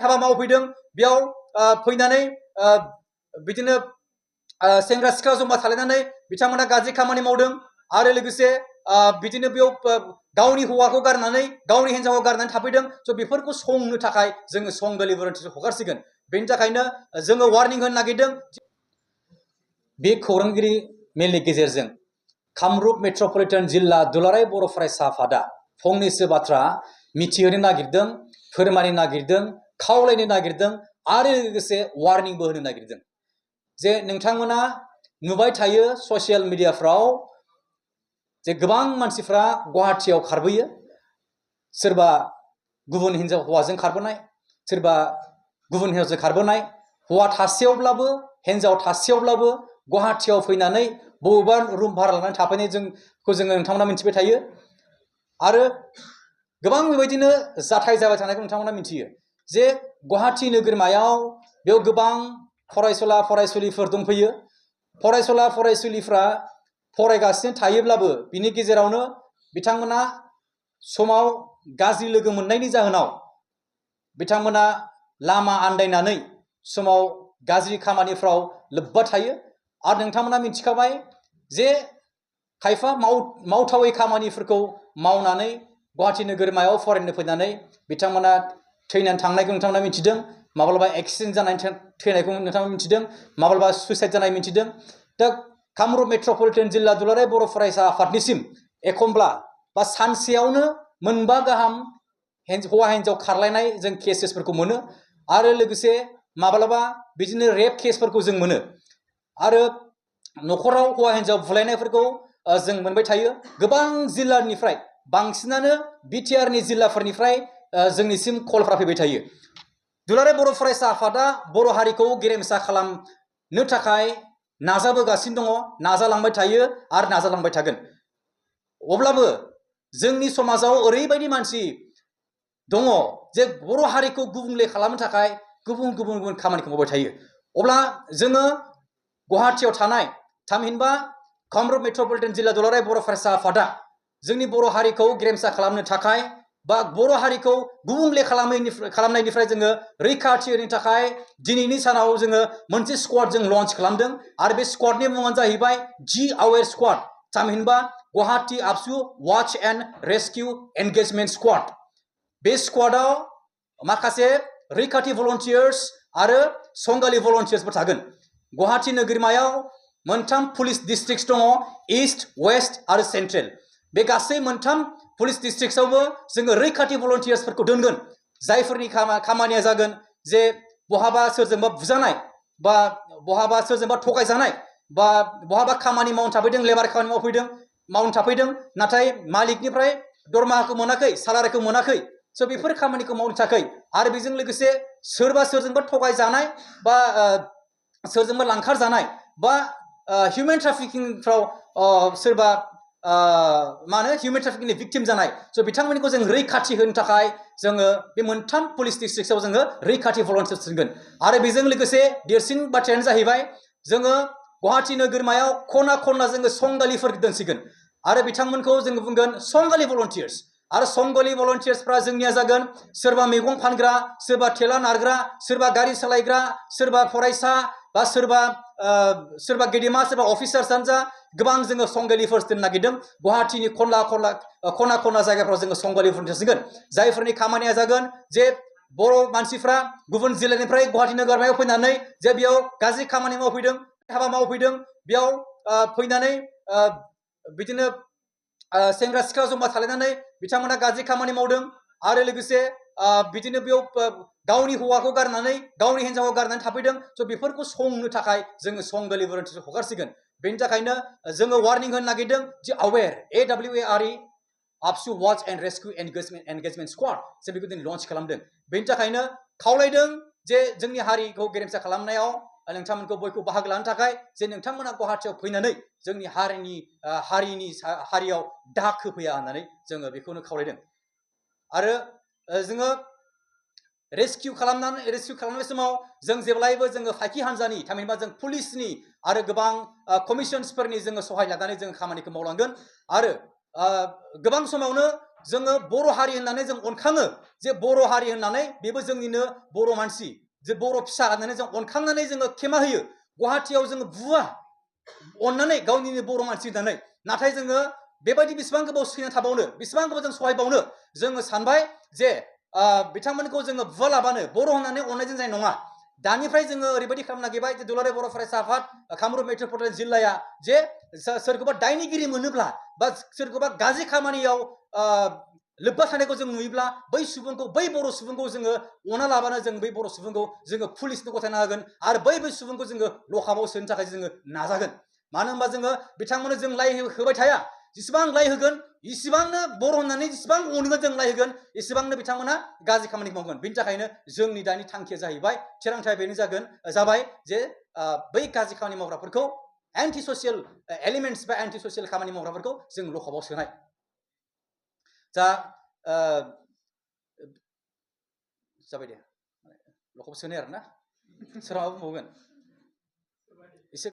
हाबा मावफैदों बेयाव फैनानै बिदिनो सेंग्रा सिख्ला जमा थालायनानै बिथांमोना गाज्रि खामानि मावदों आरो लोगोसे बिदिनो बेयाव गावनि हौवाखौ गारनानै गावनि हिन्जावखौ गारनानै थाफैदों स' बेफोरखौ संनो थाखाय जोङो संगलि भलन्टियार्स हगारसिगोन बेनि थाखायनो जोङो वार्निं होनो नागिरदों बे खौरांगिरि मेलनि गेजेरजों कामरुप मेट्रपलिटन जिल्ला दुलाराय बर' फरायसा आफादा फंनैसो बाथ्रा मिथिहोनो नागिरदों फोरमायनो नागिरदों खावलायनो नागिरदों आरो लोगोसे वार्निंबो होनो नागिरदों जे नोंथांमोना नुबाय थायो ससियेल मिडियाफ्राव जे गोबां मानसिफ्रा गुवाहाटीयाव खारबोयो सोरबा गुबुन हिन्जाव हौवाजों खारबोनाय सोरबा गुबुन हिन्जावजों खारबोनाय हौवा थासेयावब्लाबो हिन्जाव थासेयावब्लाबो गुवाहाटीयाव फैनानै बबेबा रुम भारा लानानै थाफैनाय जोंखौ जोङो नोंथांमोना मिथिबाय थायो आरो गोबां बेबायदिनो जाथाय जाबाय थानायखौ नोंथांमोना मिथियो जे गुवाहाटी नोगोरमायाव बेयाव गोबां फरायसुला फरायसुलिफोर दंफैयो फरायसुला फरायसुलिफ्रा फरायगासिनो थायोब्लाबो बिनि गेजेरावनो बिथांमोना समाव गाज्रि लोगो मोननायनि जाहोनाव बिथांमोना लामा आन्दायनानै समाव गाज्रि खामानिफ्राव लोब्बा थायो आरो नोंथांमोना मिथिखाबाय जे खायफा मावथावै खामानिफोरखौ मावनानै गुवाहाटी नोगोरमायाव फरायनो फैनानै बिथांमोना थैनानै थांनायखौ नोंथांमोना मिथिदों माब्लाबा एक्सिडेन्ट जानानै थैनायखौ नोंथांमोना मिथिदों माब्लाबा सुइसाइड जानाय मिथिदों दा कामरुप मेट्रपलिटन जिल्ला दुलाराय बर' फरायसा आफादनिसिम एखमब्ला बा सानसेयावनो मोनबा गाहाम हौवा हिन्जाव खारलायनाय जों केसेसफोरखौ मोनो आरो लोगोसे माब्लाबा बिदिनो रेप केसफोरखौ जों मोनो आरो न'खराव हौवा हिन्जाव बुलायनायफोरखौ जों मोनबाय थायो गोबां जिल्लानिफ्राय बांसिनानो बिटिआरनि जिल्लाफोरनिफ्राय जोंनिसिम कलफ्रा फैबाय थायो दुलाराय बर' फरायसा आफादा बर' हारिखौ गेरेमसा खालामनो थाखाय नाजाबोगासिनो दङ नाजालांबाय थायो आरो नाजालांबाय थागोन अब्लाबो जोंनि समाजाव ओरैबायदि मानसि दङ जे बर' हारिखौ गुबुंले खालामनो थाखाय गुबुन गुबुन गुबुन खामानिखौ मावबाय थायो अब्ला जोङो गुवाहाटीयाव थानाय थामहिनबा कामरुप मेट्रपलिटन जिल्ला दुलाराय बर' फरायसा आफादा जोंनि बर' हारिखौ गेरेमसा खालामनो थाखाय बा बर' हारिखौ गुबुंले खालामनायनिफ्राय जोङो रैखाथि होनो थाखाय दिनैनि सानाव जोङो मोनसे स्क्वाड जों लन्च खालामदों आरो बे स्क्वाडनि मुङानो जाहैबाय जि आवेर स्क्वाड थामहिनबा गुवाहाटी आबसु वाच एन्ड रेस्किउ एंगेजमेंट स्क्वाड बे स्क्वाडाव माखासे रैखाथि भलन्टियार्स आरो संगालि भलन्टियार्सफोर थागोन गुवाहाटी नोगोरमायाव मोनथाम पुलिस डिस्ट्रिक्ट दङ ईस्ट वेस्ट आरो सेन्ट्रेल बे गासै मोनथाम पुलिस डिस्ट्रिक्टआवबो जोङो रैखाथि भलन्टियार्सफोरखौ दोनगोन जायफोरनि खामानिया जागोन जे बहाबा सोरजोंबा बुजानाय बा बहाबा सोरजोंबा थगायजानाय बा बहाबा खामानि मावनो थाफैदों लेबार खामानि मावनो थाफैदों नाथाय मालिकनिफ्राय दरमाहाखौ मोनाखै सालारिखौ मोनाखै स' बेफोर खामानिखौ मावनो थाखाय आरो बेजों लोगोसे सोरबा सोरजोंबा थगायजानाय बा सोरजोंबा लांखार जानाय बा हिउमेन ट्राफिकिंफ्राव सोरबा मा होनो हिउमेन ट्राफिकिंनि भिक्टिम जानाय स' बिथांमोनखौ जों रैखाथि होनो थाखाय जोङो बे मोनथाम पुलिस डिस्ट्रिक्टआव जोङो रैखाथि भलन्टियार्स दोनगोन आरो बेजों लोगोसे देरसिन बाथ्रायानो जाहैबाय जोङो गुवाहाटी नोगोरमायाव खना खनला जोङो संगालिफोर दोनसिगोन आरो बिथांमोनखौ जोङो बुंगोन संगालि भलन्टियार्स आरो संगालि भलन्टियार्सफ्रा जोंनिया जागोन सोरबा मैगं फानग्रा सोरबा थेला नारग्रा सोरबा गारि सालायग्रा सोरबा फरायसा बा सोरबा गेदेमा सोरबा अफिसार्सआनो जा गोबां जोङो संगालिफोर दोननो नागिरदों गुवाहाटीनि खना खनला जायगाफ्राव जोङो संगालि भलन्टियार्स दोनगोन जायफोरनि खामानिया जागोन जे बर' मानसिफ्रा गुबुन जिल्लानिफ्राय गुवाहाटी नोगोरमायाव फैनानै जे बेयाव गाज्रि खामानि मावफैदों हाबा मावफैदों बेयाव फैनानै बिदिनो सेंग्रा सिख्ला जमा थालायनानै बिथांमोना गाज्रि खामानि मावदों आरो लोगोसे बिदिनो बेयाव गावनि हौवाखौ गारनानै गावनि हिन्जावखौ गारनानै थाफैदों स' बेफोरखौ संनो थाखाय जोङो संगालि भलन्टियार्स हगारसिगोन बेनि थाखायनो जोङो वार्निं होनो नागिरदों जे आवेर AWARE आबसु वाच एन्ड रेस्किउ एंगेजमेंट स्क्वाड जों बेखौ दिनै लन्च खालामदों बेनि थाखायनो खावलायदों जे जोंनि हारिखौ गेरेमसा खालामनायाव नोंथांमोनखौ बयखौ बाहागो लानो थाखाय जे नोंथांमोना गुवाहाटीयाव फैनानै जोंनि हारियाव दाग होफैया होननानै जोङो बेखौनो खावलायदों आरो जोङो रेस्किउ खालामनाय समाव जों जेब्लायबो जोङो फायखि हान्जानि थामहिनबा जों पुलिसनि आरो गोबां कमिसन्सफोरनि जोङो सहाय लानानै जों खामानिखौ मावलांगोन आरो गोबां समावनो जोङो बर' हारि होननानै जों अनखाङो जे बर' हारि होननानै बेबो जोंनिनो बर' मानसि जे बर' फिसा होननानै जों अनखांनानै जोङो खेमा होयो गुवाहाटियाव जोङो बुवा अननानै गावनिनो बर' मानसि होननानै नाथाय जोङो बेबायदि बेसेबां गोबाव सैना थाबावनो बेसेबां गोबाव जों सहायबावनो जोङो सानबाय जे बिथांमोनखौ जोङो बुवालाबानो बर' होननानै अननायजों जानाय नङा दानिफ्राय जोङो ओरैबायदि खालामनो नागिरबाय जे दुलाराय बर' फरायसा आफाद कामरुप मेट्रपलिटन जिल्लाया जे सोरखौबा दायनिगिरि मोनोब्ला बा सोरखौबा गाज्रि खामानियाव लोब्बा थानायखौ जों नुयोब्ला बै सुबुंखौ बै बर' सुबुंखौ जोङो अना लाबानो जों बै बर' सुबुंखौ जोङो पुलिसनो गथायना होगोन आरो बै सुबुंखौ जोङो लकआपआव सोनो थाखाय जोङो नाजागोन मानो होनबा जोङो बिथांमोननो जों लाइ होबाय थाया जेसेबां लाइ होगोन इसिबांनो बर' होननानै जेसेबां अनगोन जों लाइ होगोन एसेबांनो बिथांमोना गाज्रि खामानि मावगोन बिनि थाखायनो जोंनि दानि थांखिया जाहैबाय थिरांथाया बेनो जाबाय जे बै गाज्रि खामानि मावग्राफोरखौ एन्टि ससियेल एलिमेन्टस बा एन्टि ससियेल खामानि मावग्राफोरखौ जों लकआपआव सोनाय दा जाबाय दे लकआव सोनाय आरोना सोरहाबा बुंबावगोन